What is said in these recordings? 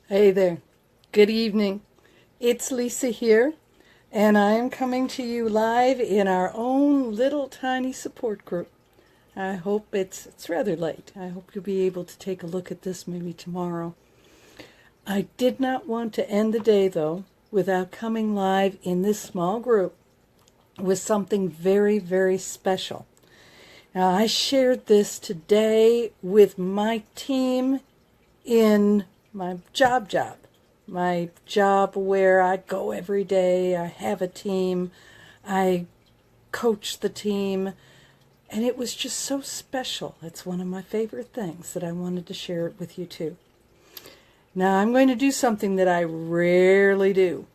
Hey there. Good evening. It's Lisa here, and I am coming to you live in our own little tiny support group. I hope it's rather late. I hope you'll be able to take a look at this maybe tomorrow. I did not want to end the day, though, without coming live in this small group with something very, very special. Now, I shared this today with my team in my job, my job where I go every day. I have a team. I coach the team. And it was just so special. It's one of my favorite things that I wanted to share it with you too. Now I'm going to do something that I rarely do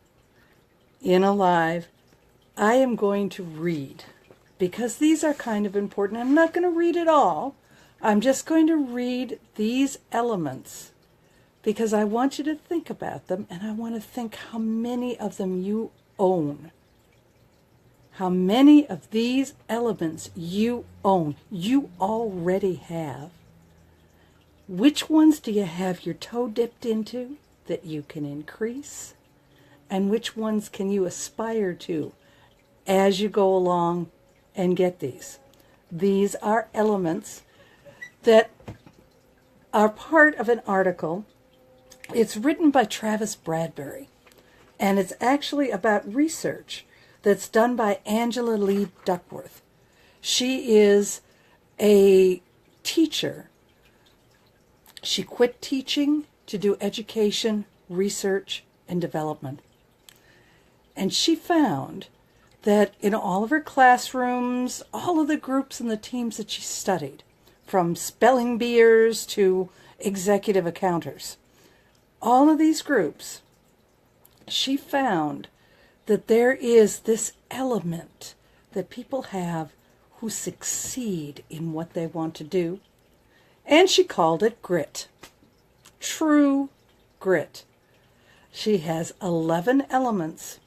in a live. I am going to read because these are kind of important. I'm not going to read it all. I'm just going to read these elements because I want you to think about them, and I want to think how many of them you own. How many of these elements you own, you already have. Which ones do you have your toe dipped into that you can increase? And which ones can you aspire to as you go along and get these? These are elements that are part of an article. It's written by Travis Bradberry, and it's actually about research that's done by Angela Lee Duckworth. She is a teacher. She quit teaching to do education, research, and development. And she found that in all of her classrooms, all of the groups and the teams that she studied, from spelling beers to executive accountants, all of these groups, she found that there is this element that people have who succeed in what they want to do. And she called it grit. True grit. She has 11 elements.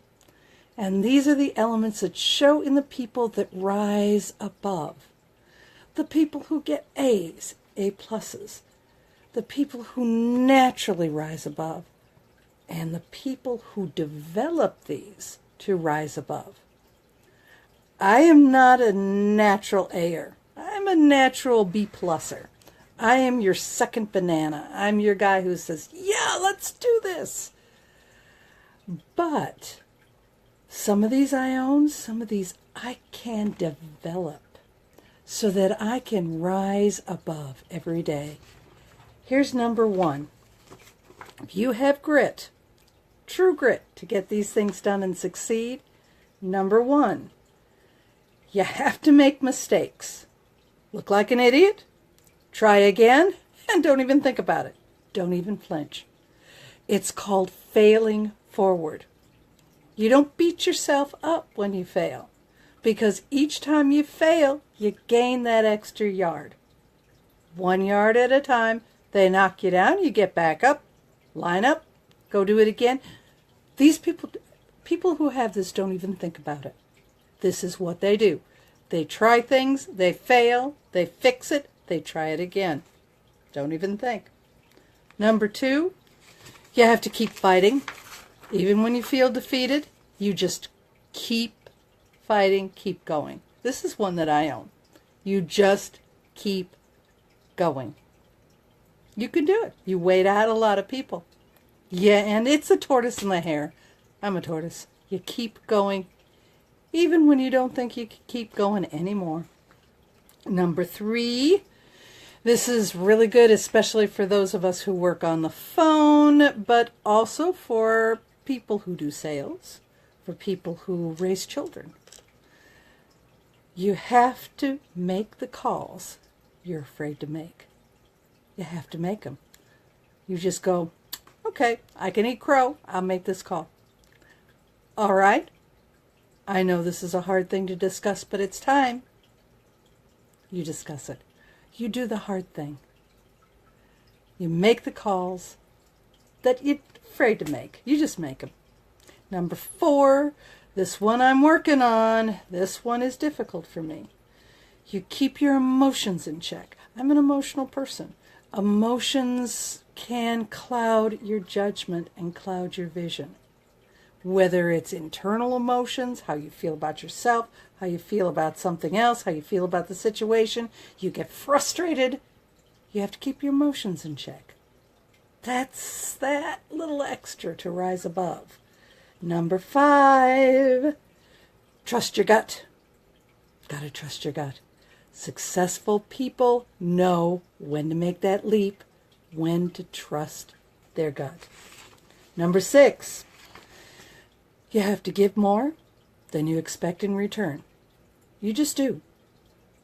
And these are the elements that show in the people that rise above. The people who get A's, A pluses. The people who naturally rise above, and the people who develop these to rise above. I am not a natural A'er. I'm a natural B pluser. I am your second banana. I'm your guy who says, yeah, let's do this. But some of these I own, some of these I can develop so that I can rise above every day. Here's number one. If you have grit, true grit, to get these things done and succeed, number one, you have to make mistakes. Look like an idiot, try again, and don't even think about it. Don't even flinch. It's called failing forward. You don't beat yourself up when you fail, because each time you fail, you gain that extra yard. 1 yard at a time. They knock you down, you get back up, line up, go do it again. These people who have this don't even think about it. This is what they do. They try things, they fail, they fix it, they try it again. Don't even think. Number two, you have to keep fighting. Even when you feel defeated, you just keep fighting, keep going. This is one that I own. You just keep going. You can do it. You wait out a lot of people. Yeah, and it's a tortoise and the hare. I'm a tortoise. You keep going, even when you don't think you can keep going anymore. Number three, this is really good, especially for those of us who work on the phone, but also for people who do sales, for people who raise children. You have to make the calls you're afraid to make. You have to make them. You just go, okay, I can eat crow. I'll make this call. All right. I know this is a hard thing to discuss, but it's time. You discuss it. You do the hard thing. You make the calls that you're afraid to make. You just make them. Number four, this one I'm working on. This one is difficult for me. You keep your emotions in check. I'm an emotional person. Emotions can cloud your judgment and cloud your vision. Whether it's internal emotions, how you feel about yourself, how you feel about something else, how you feel about the situation, you get frustrated, you have to keep your emotions in check. That's that little extra to rise above. Number 5, trust your gut. Gotta trust your gut. Successful people know when to make that leap, when to trust their gut. Number 6, you have to give more than you expect in return. You just do.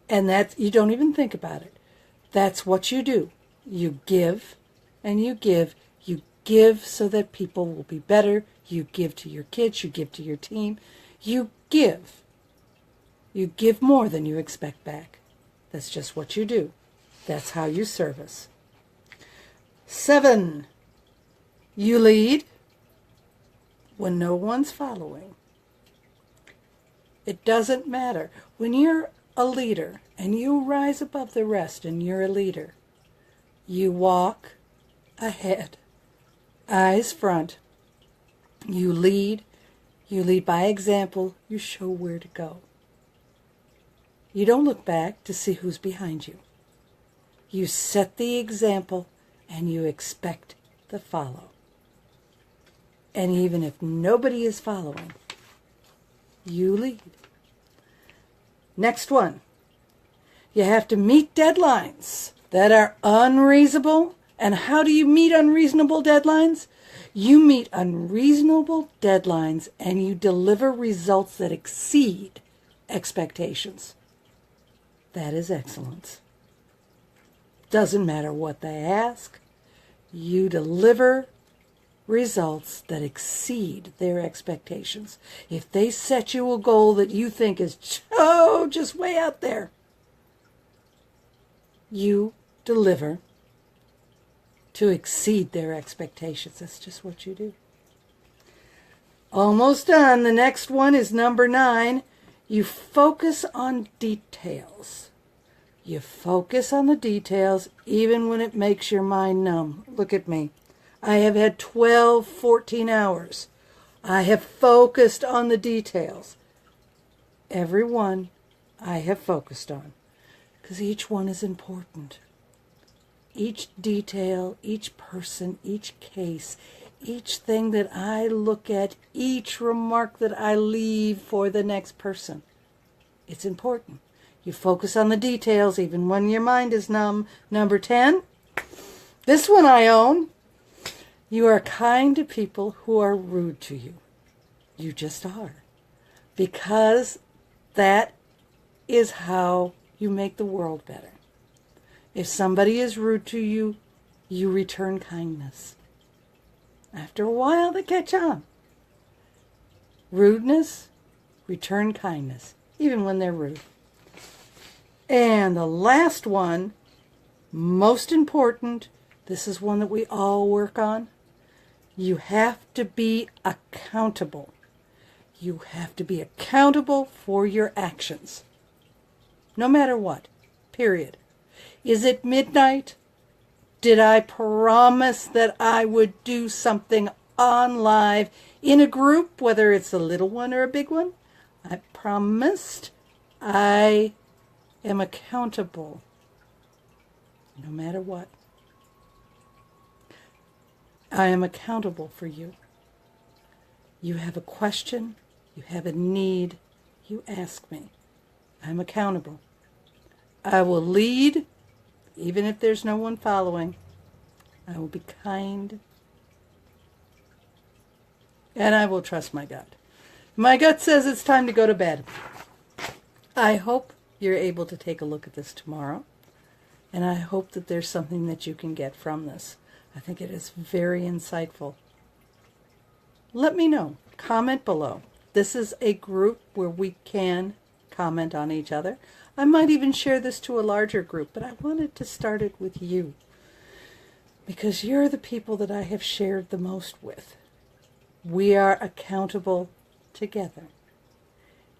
And you don't even think about it. That's what you do. You give and you give. You give so that people will be better. You give to your kids. You give to your team. You give. You give more than you expect back. That's just what you do. That's how you service. 7, you lead when no one's following. It doesn't matter. When you're a leader and you rise above the rest and you're a leader, you walk ahead, eyes front. You lead by example. You show where to go. You don't look back to see who's behind you. You set the example and you expect to follow. And even if nobody is following, you lead. Next one. You have to meet deadlines that are unreasonable. And how do you meet unreasonable deadlines? You meet unreasonable deadlines and you deliver results that exceed expectations. That is excellence. Doesn't matter what they ask. You deliver results that exceed their expectations. If they set you a goal that you think is just way out there, you deliver to exceed their expectations. That's just what you do. Almost done. The next one is number 9. You focus on details. You focus on the details even when it makes your mind numb. Look at me. I have had 12, 14 hours. I have focused on the details. Every one I have focused on. Because each one is important. Each detail, each person, each case, each thing that I look at, each remark that I leave for the next person. It's important. You focus on the details even when your mind is numb. Number 10. This one I own. You are kind to people who are rude to you. You just are. Because that is how you make the world better. If somebody is rude to you, you return kindness. After a while, they catch on. Rudeness, return kindness, even when they're rude. And the last one, most important, this is one that we all work on. You have to be accountable. You have to be accountable for your actions. No matter what. Period. Is it midnight? Did I promise that I would do something on live in a group, whether it's a little one or a big one? I promised. I am accountable. No matter what. I am accountable for you. You have a question, you have a need, you ask me. I'm accountable. I will lead, even if there's no one following. I will be kind. And I will trust my gut. My gut says it's time to go to bed. I hope you're able to take a look at this tomorrow. And I hope that there's something that you can get from this. I think it is very insightful. Let me know. Comment below. This is a group where we can comment on each other. I might even share this to a larger group, but I wanted to start it with you. Because you're the people that I have shared the most with. We are accountable together.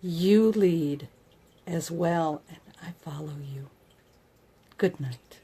You lead as well, and I follow you. Good night.